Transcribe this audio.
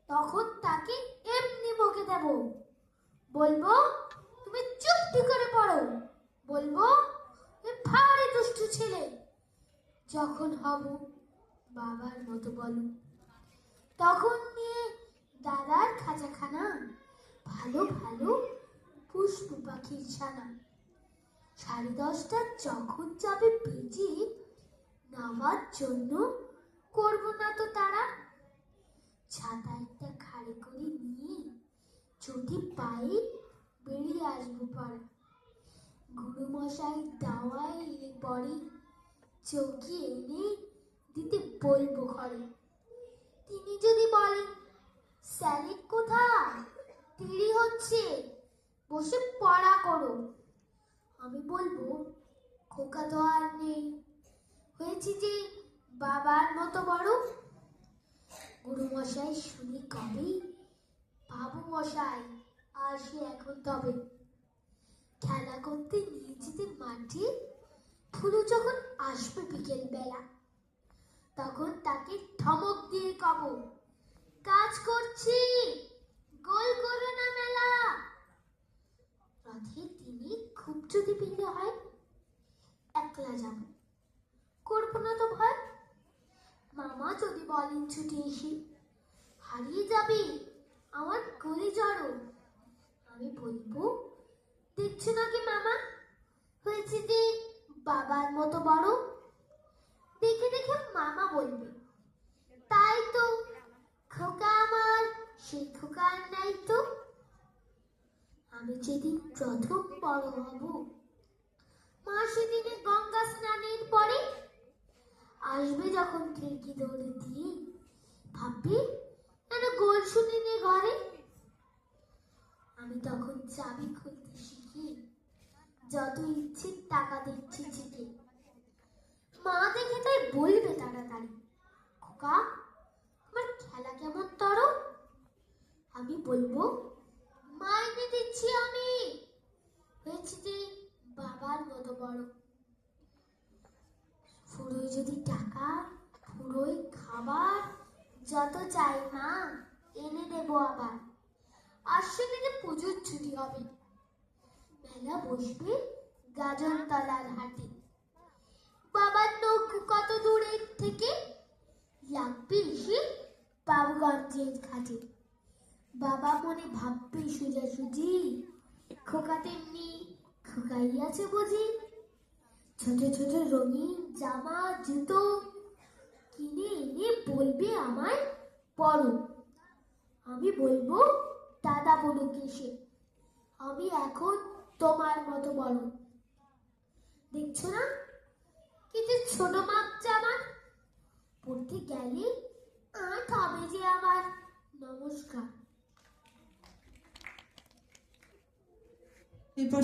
তখন তাকে এমনি বকে দেব, বলবো তুমি চুপটি করে পড়ো, বলবো তুমি ভারী দুষ্টু ছেলে। যখন হব বাবার মতো বলো, তখন নিয়ে দাদার খাঁচাখানা ভালো ভালো পুষ্প পাখির ছানা। 10:30 যখন যাবে বেজে, নামার জন্য করবো না তো তারা। ছাতা একটা ঘাড়ে করে নিয়ে যদি পাই বেরিয়ে আসবো পাড়া। গুরুমশাই দাওয়ায় এলে পরে চৌকি এনে দিতে বলবো ঘরে। তিনি যদি বলেন স্যালেড কোথায়, দেরি হচ্ছে, বসে পড়া করো, আমি বলবো খোকা তো আর নেই, হয়েছি যে বাবার মতো বড়। গুরুমশাই শুনি কবে, বাবু মশাই আসে এখন তবে। খেলা করতে নিয়ে যেতে মাঠে, ফুলু যখন আসবে বিকেল বেলা, তখন তাকে ধমক দিয়ে কব, কাজ করছি, গোল করো না মেলা। রথের দিনে খুব যদি ভিড় হয়, একলা যাব, করবো না তো ভয়। মামা যদি বলেন ছুটে এসে, হারিয়ে যাবে আমার গলি জড়ো, আমি বলবো দেখছো নাকি মামা, হয়েছে যে বাবার মতো বড়। দেখে দেখে মামা বলবে, তাই তো খোকা আমার, সেই খোকা আর নাই তো। আমি যেদিন প্রথম বড় হব, মা সেদিনে গঙ্গা স্নানের পরে আসবে যখন খিড়কি দৌড়ে দিয়ে, ভাববে যেন গোল শুনিনি ঘরে। আমি তখন চাবি খুলতে শিখি, যত ইচ্ছে টাকা দিচ্ছি চিঠি। মা দেখে তাই বলবে তাড়াতাড়ি, খোকা আমার খেলা কেমন তর। আমি বলবো মাইনে দিচ্ছি আমি, হয়েছে যে বাবার মতো বড়। ফুরোয় যদি টাকা, ফুরোয় খাবার, যত চাই মা এনে দেবো আবার। আশ্বিনে পুজোর ছুটি হবে, মেলা বসবে গাজনতলার হাটে। বাবার নৌকো কত দূরের থেকে লাগবে এসে বাবুগঞ্জের ঘাটে। বাবা মনে ভাববে সোজাসুজি, খোকা তেমনি খোকাই আছে বুঝি। ছোট ছোট রঙিন জামা জুতো কিনে এনে বলবে আমায় পরো। আমি বলবো দাদা বলুক এসে, আমি এখন তোমার মতো বড়। দেখছো না কিন্তু ছোট মাপ জামা, পড়তে গেলে আঁট হবে যে আবার। নমস্কার। এরপর